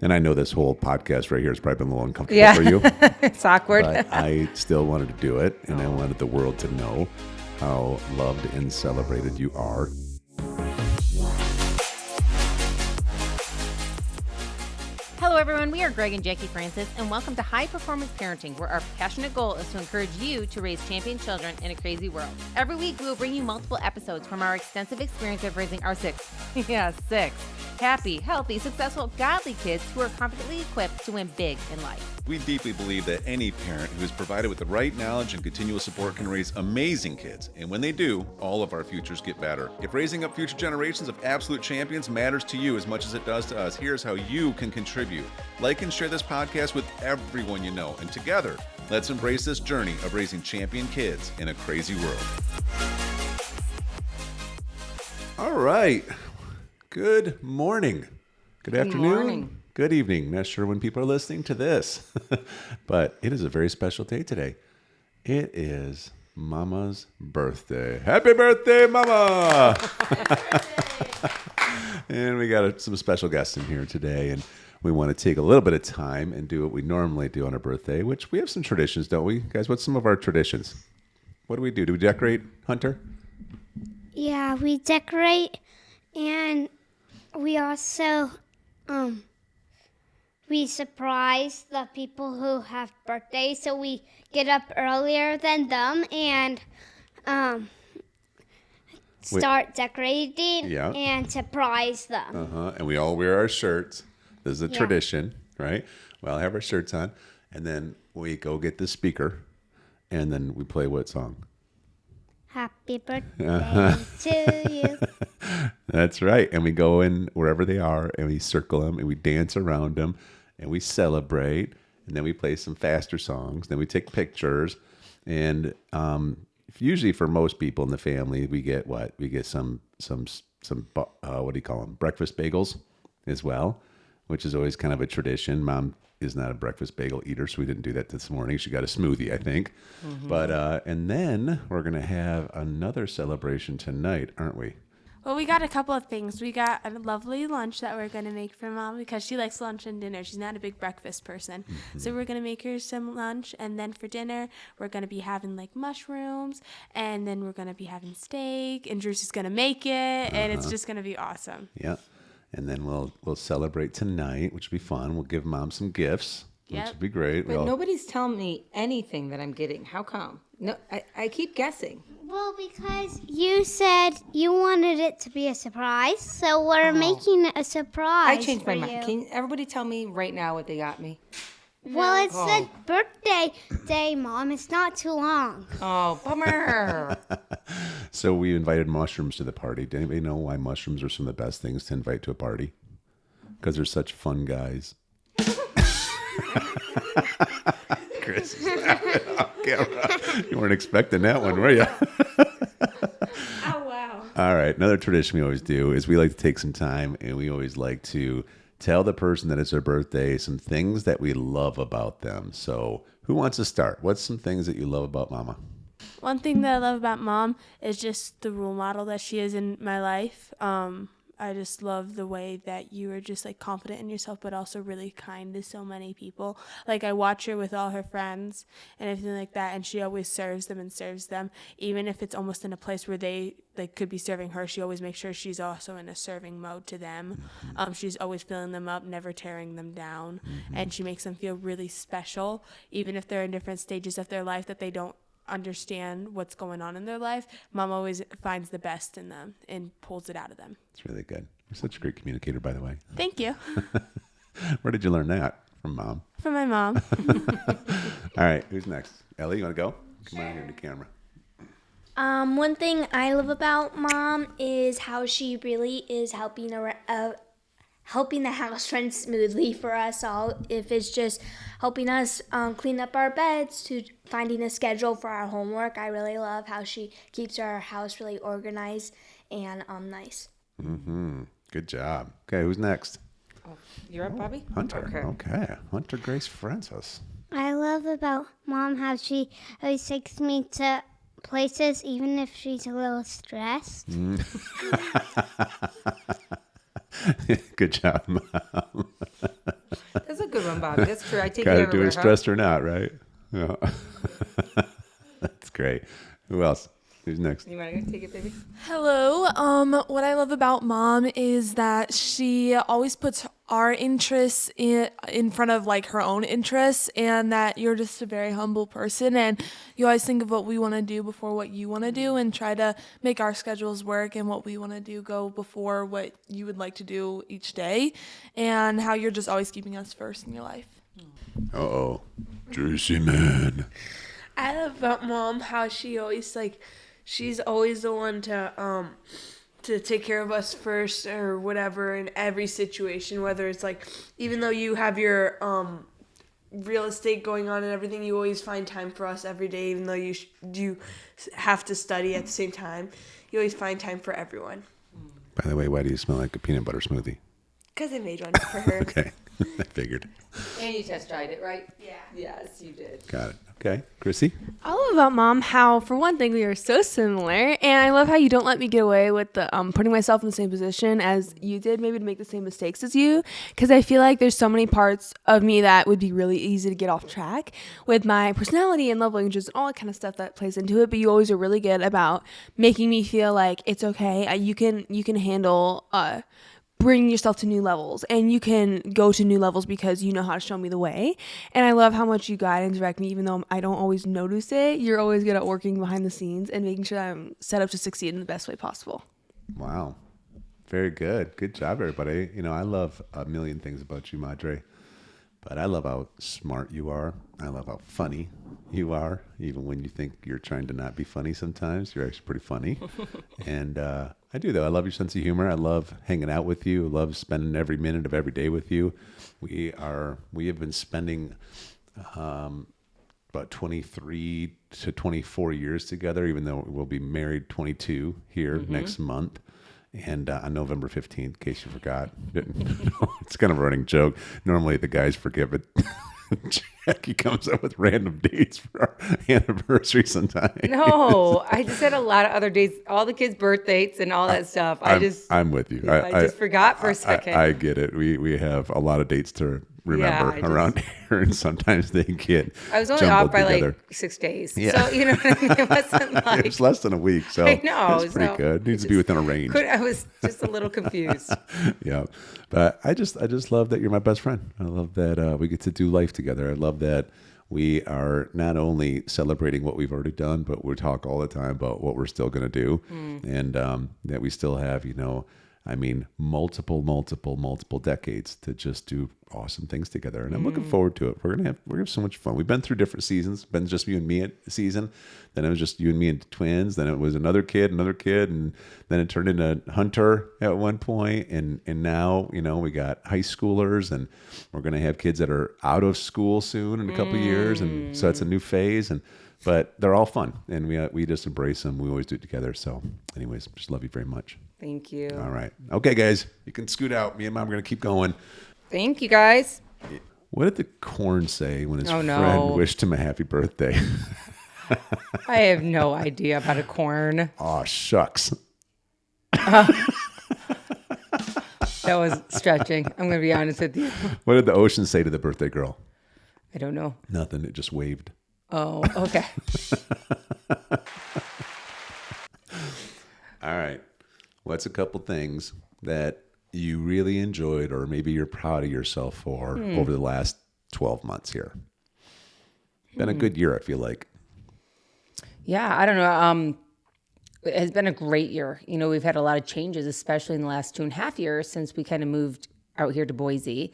And I know this whole podcast right here has probably been a little uncomfortable for you. It's awkward. But I still wanted to do it, and I wanted the world to know how loved and celebrated you are. Hello, everyone. We are Greg and Jackie Francis, and welcome to High Performance Parenting, where our passionate goal is to encourage you to raise champion children in a crazy world. Every week, we will bring you multiple episodes from our extensive experience of raising our six happy, healthy, successful, godly kids who are confidently equipped to win big in life. We deeply believe that any parent who is provided with the right knowledge and continual support can raise amazing kids. And when they do, all of our futures get better. If raising up future generations of absolute champions matters to you as much as it does to us, here's how you can contribute. Like and share this podcast with everyone you know. And together, let's embrace this journey of raising champion kids in a crazy world. All right. Good morning. Good afternoon. Morning. Good evening. Not sure when people are listening to this, but it is a very special day today. It is Mama's birthday. Happy birthday, Mama! And we got some special guests in here today, and we want to take a little bit of time and do what we normally do on our birthday, which we have some traditions, don't we? Guys, what's some of our traditions? What do we do? Do we decorate, Hunter? Yeah, we decorate, and we also we surprise the people who have birthdays, so we get up earlier than them and start decorating and surprise them. And we all wear our shirts. This is a tradition, right? We all have our shirts on, and then we go get the speaker, and then we play what song? Happy birthday to you. That's right. And we go in wherever they are, and we circle them, and we dance around them, and we celebrate, and then we play some faster songs. Then we take pictures, and usually for most people in the family, we get what? We get some what do you call them? Breakfast bagels as well, which is always kind of a tradition. Mom is not a breakfast bagel eater, so we didn't do that this morning. She got a smoothie, I think. Mm-hmm. But and then we're gonna have another celebration tonight, aren't we? Well, we got a couple of things. We got a lovely lunch that we're going to make for Mom because she likes lunch and dinner. She's not a big breakfast person. Mm-hmm. So we're going to make her some lunch. And then for dinner, we're going to be having like mushrooms. And then we're going to be having steak. And Drew's is going to make it. And it's just going to be awesome. Yeah. And then we'll celebrate tonight, which will be fun. We'll give Mom some gifts, which would be great. But nobody's telling me anything that I'm getting. How come? No, I keep guessing. Well, because you said you wanted it to be a surprise, so we're making it a surprise. I changed my mind. Can everybody tell me right now what they got me? Well, it's the birthday day, Mom. It's not too long. Oh, bummer. So we invited mushrooms to the party. Did anybody know why mushrooms are some of the best things to invite to a party? Because they're such fun guys. Chris is laughing off camera. You weren't expecting that one, were you? Oh, wow. All right. Another tradition we always do is we like to take some time, and we always like to tell the person that it's their birthday some things that we love about them. So who wants to start? What's some things that you love about Mama? One thing that I love about Mom is just the role model that she is in my life. I just love the way that you are just like confident in yourself, but also really kind to so many people. Like I watch her with all her friends and everything like that, and she always serves them, even if it's almost in a place where they like could be serving her. She always makes sure she's also in a serving mode to them. She's always filling them up, never tearing them down, and she makes them feel really special, even if they're in different stages of their life that they don't understand what's going on in their life. Mom always finds the best in them and pulls it out of them. It's really good. You're such a great communicator, by the way. Thank you. Where did you learn that? From Mom? From my mom. All right, who's next? Ellie, you want to go? Come on here to the camera. One thing I love about Mom is how she really is helping the house run smoothly for us all. If it's just helping us clean up our beds to finding a schedule for our homework, I really love how she keeps our house really organized and nice. Mm-hmm. Good job. Okay, who's next? Oh, you're up, Bobby? Hunter. Okay. Hunter Grace Francis. I love about Mom how she always takes me to places even if she's a little stressed. Good job, Mom. That's a good one, Bobby. That's true. I take Got it to do everywhere. it stressed or not, right? Yeah. That's great. Who else? Who's next? You want to take it, baby? Hello. What I love about mom is that she always puts our interests in front of like her own interests, and that you're just a very humble person, and you always think of what we want to do before what you want to do, and try to make our schedules work and what we want to do go before what you would like to do each day, and how you're just always keeping us first in your life. Uh-oh. Juicy man. I love about mom how she always she's always the one to take care of us first or whatever in every situation, whether it's like, even though you have your real estate going on and everything, you always find time for us every day, even though you have to study at the same time. You always find time for everyone. By the way, why do you smell like a peanut butter smoothie? Because I made one for her. Okay. I figured. And you test tried it, right? Yeah. Yes, you did. Got it. Okay. Chrissy? I love about mom how, for one thing, we are so similar, and I love how you don't let me get away with the putting myself in the same position as you did, maybe to make the same mistakes as you, because I feel like there's so many parts of me that would be really easy to get off track with my personality and love languages and all that kind of stuff that plays into it. But you always are really good about making me feel like it's okay. You can handle bring yourself to new levels, and you can go to new levels because you know how to show me the way. And I love how much you guide and direct me, even though I don't always notice it. You're always good at working behind the scenes and making sure that I'm set up to succeed in the best way possible. Wow. Very good. Good job, everybody. You know, I love a million things about you, Madre, but I love how smart you are. I love how funny you are, even when you think you're trying to not be funny sometimes. You're actually pretty funny. And I do, though. I love your sense of humor. I love hanging out with you. I love spending every minute of every day with you. We have been spending about 23 to 24 years together, even though we'll be married 22 here next month. And on November 15th, in case you forgot. It's kind of a running joke. Normally the guys forget, but Jackie comes up with random dates for our anniversary sometimes. No, I just had a lot of other dates, all the kids' birth dates and all that stuff. I'm with you. I just forgot for a second. I get it. We have a lot of dates to remember around here, and sometimes they get I was only jumbled off by together. like 6 days. Yeah. So, you know what I mean? It wasn't like. It's less than a week, so I know, it's pretty so good. Needs to be within a range. I was just a little confused. Yeah, but I just love that you're my best friend. I love that we get to do life together. I love that we are not only celebrating what we've already done, but we talk all the time about what we're still going to do, and that we still have, multiple decades to just do awesome things together. And I'm looking forward to it. We're gonna have so much fun. We've been through different seasons. Been just you and me at a season. Then it was just you and me and twins. Then it was another kid, and then it turned into Hunter at one point. And now, we got high schoolers, and we're gonna have kids that are out of school soon in a couple of years. And so it's a new phase. But they're all fun, and we just embrace them. We always do it together. So anyways, just love you very much. Thank you. All right. Okay, guys, you can scoot out. Me and Mom are going to keep going. Thank you, guys. What did the corn say when his Oh, no. friend wished him a happy birthday? I have no idea about a corn. Aw, shucks. That was stretching. I'm going to be honest with you. What did the ocean say to the birthday girl? I don't know. Nothing. It just waved. Oh, okay. All right. What's a couple things that you really enjoyed or maybe you're proud of yourself for over the last 12 months here? Been a good year, I feel like. Yeah, I don't know. It has been a great year. We've had a lot of changes, especially in the last 2.5 years since we kind of moved out here to Boise.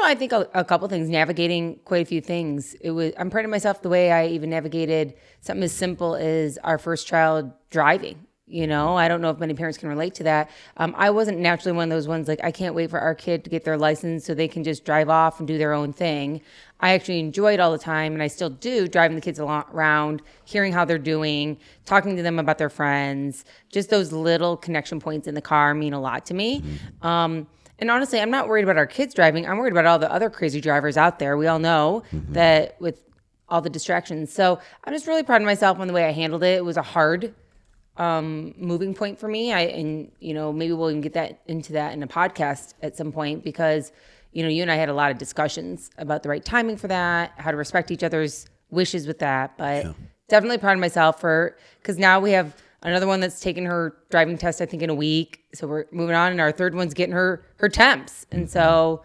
I think a couple things, navigating quite a few things. I'm proud of myself the way I even navigated something as simple as our first child driving. I don't know if many parents can relate to that. I wasn't naturally one of those ones like, I can't wait for our kid to get their license so they can just drive off and do their own thing. I actually enjoy it all the time, and I still do, driving the kids around, hearing how they're doing, talking to them about their friends. Just those little connection points in the car mean a lot to me. And honestly, I'm not worried about our kids driving. I'm worried about all the other crazy drivers out there. We all know that with all the distractions. So I'm just really proud of myself on the way I handled it. It was a hard moving point for me. Maybe we'll even get into that in a podcast at some point, because you know, you and I had a lot of discussions about the right timing for that, how to respect each other's wishes with that. But definitely proud of myself because now we have another one that's taking her driving test, I think, in a week. So we're moving on, and our third one's getting her temps. And so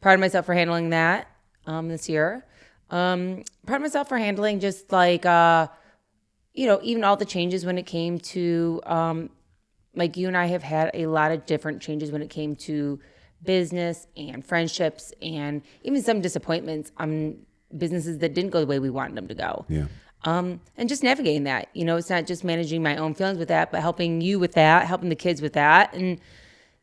proud of myself for handling that this year. Proud of myself for handling just like, you know, even all the changes when it came to, like you and I have had a lot of different changes when it came to business and friendships and even some disappointments on businesses that didn't go the way we wanted them to go. Yeah. And just navigating that, you know, it's not just managing my own feelings with that, but helping you with that, helping the kids with that. And,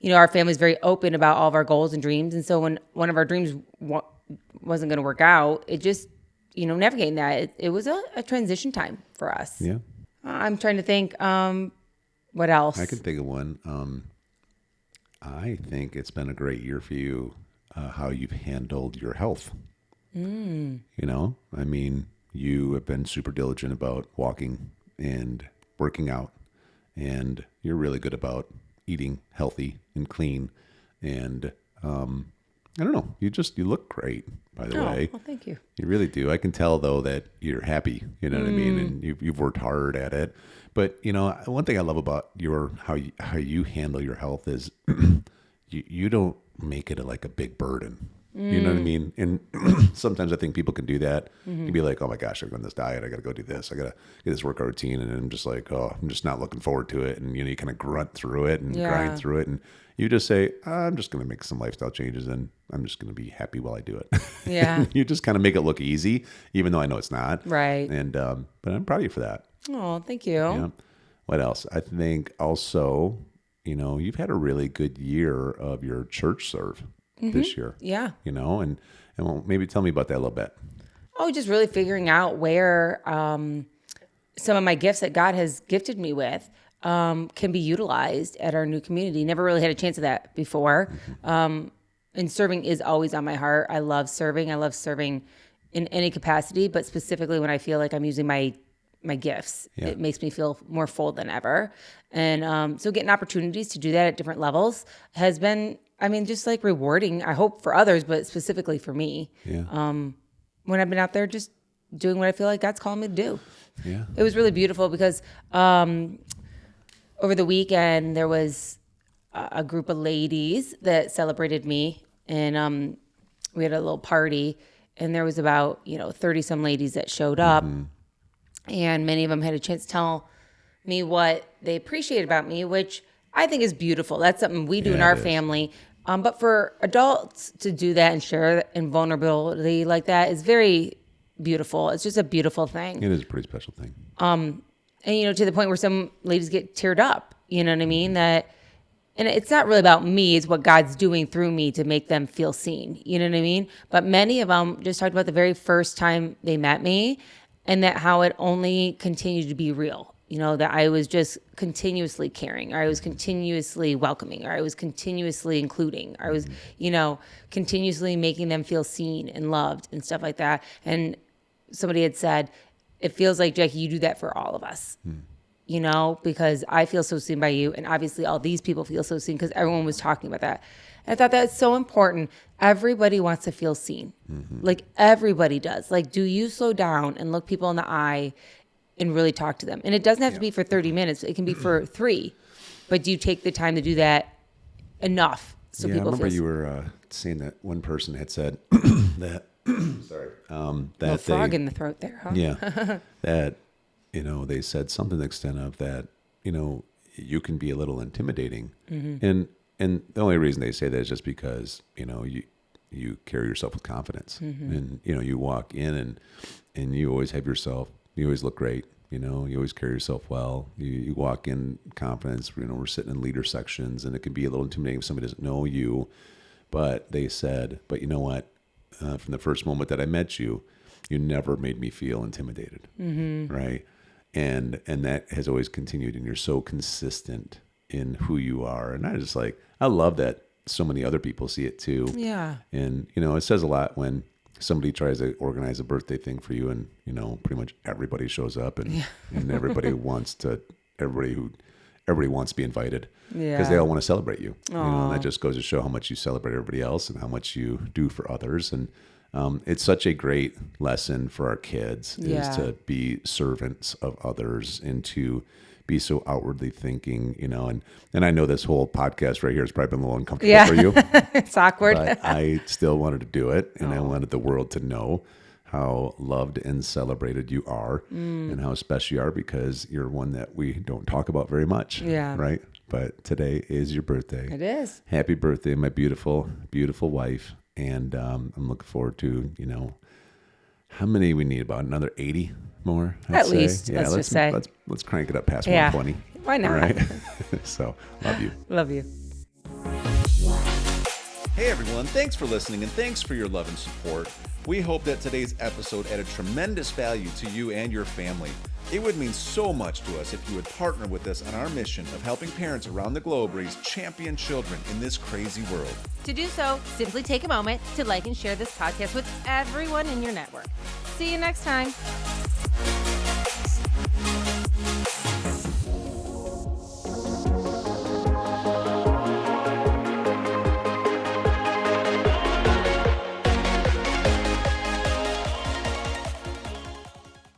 you know, our family's very open about all of our goals and dreams. And so when one of our dreams wasn't going to work out, it just, you know, navigating that, it was a transition time for us. Yeah. I'm trying to think, what else? I can think of one. I think it's been a great year for you, how you've handled your health. You know, I mean, you have been super diligent about walking and working out, and you're really good about eating healthy and clean. And I don't know, you look great, by the way. Well, thank you. You really do. I can tell though that you're happy. You know what I mean, and you've worked hard at it. But you know, one thing I love about how you handle your health is you don't make it like a big burden. You know what I mean? And sometimes I think people can do that. You'd be like, oh my gosh, I'm on this diet. I got to go do this. I got to get this workout routine. And I'm just like, oh, I'm just not looking forward to it. And, you know, you kind of grunt through it and grind through it. And you just say, I'm just going to make some lifestyle changes and I'm just going to be happy while I do it. Yeah. You just kind of make it look easy, even though I know it's not. Right. And, but I'm proud of you for that. Oh, thank you. Yeah. What else? I think also, you know, you've had a really good year of your church serve this year. Yeah. You know, and well, maybe tell me about that a little bit. Oh, just really figuring out where some of my gifts that God has gifted me with can be utilized at our new community. Never really had a chance of that before. And serving is always on my heart. I love serving. I love serving in any capacity, but specifically when I feel like I'm using my gifts. Yeah. It makes me feel more full than ever. And so getting opportunities to do that at different levels has been, I mean, just like rewarding, I hope for others, but specifically for me. Yeah. When I've been out there just doing what I feel like God's calling me to do. Yeah. It was really beautiful because over the weekend there was a group of ladies that celebrated me, and we had a little party, and there was about 30 some ladies that showed up, and many of them had a chance to tell me what they appreciate about me, which I think is beautiful. That's something we do in our family. But for adults to do that and share in vulnerability like that is very beautiful. It's just a beautiful thing. It is a pretty special thing. And to the point where some ladies get teared up, you know what I mean? And it's not really about me, it's what God's doing through me to make them feel seen, you know what I mean? But many of them just talked about the very first time they met me and that how it only continued to be real. That I was just continuously caring, or I was continuously welcoming, or I was continuously including, or I was, continuously making them feel seen and loved and stuff like that. And somebody had said, it feels like, Jackie, you do that for all of us, because I feel so seen by you. And obviously all these people feel so seen because everyone was talking about that. And I thought that's so important. Everybody wants to feel seen. Like everybody does. Like, do you slow down and look people in the eye and really talk to them? And it doesn't have to be for 30 minutes. It can be for 3. But do you take the time to do that enough so people feel? I remember you were saying that one person had said that, that a frog in the throat there, huh? Yeah, that, they said something to the extent of that, you can be a little intimidating. And the only reason they say that is just because, you carry yourself with confidence. And, you walk in and you always have yourself. You always look great, you always carry yourself well. You walk in confidence, we're sitting in leader sections and it can be a little intimidating if somebody doesn't know you. But they said, but you know what? From the first moment that I met you, you never made me feel intimidated, right? And that has always continued, and you're so consistent in who you are. And I love that so many other people see it too. Yeah. And, it says a lot when somebody tries to organize a birthday thing for you and, pretty much everybody shows up and everybody wants to, everybody who everybody wants to be invited because they all want to celebrate you. You know, and that just goes to show how much you celebrate everybody else and how much you do for others. And it's such a great lesson for our kids is to be servants of others and to be so outwardly thinking, you know, and I know this whole podcast right here has probably been a little uncomfortable for you. It's awkward. But I still wanted to do it, and I wanted the world to know how loved and celebrated you are and how special you are, because you're one that we don't talk about very much. Yeah. Right? But today is your birthday. It is. Happy birthday, my beautiful, beautiful wife. And I'm looking forward to, you know, how many we need? About another 80 more? At least, let's just say. Let's crank it up past 120. Why not? Right? So, love you. Love you. Hey everyone, thanks for listening and thanks for your love and support. We hope that today's episode added tremendous value to you and your family. It would mean so much to us if you would partner with us on our mission of helping parents around the globe raise champion children in this crazy world. To do so, simply take a moment to like and share this podcast with everyone in your network. See you next time.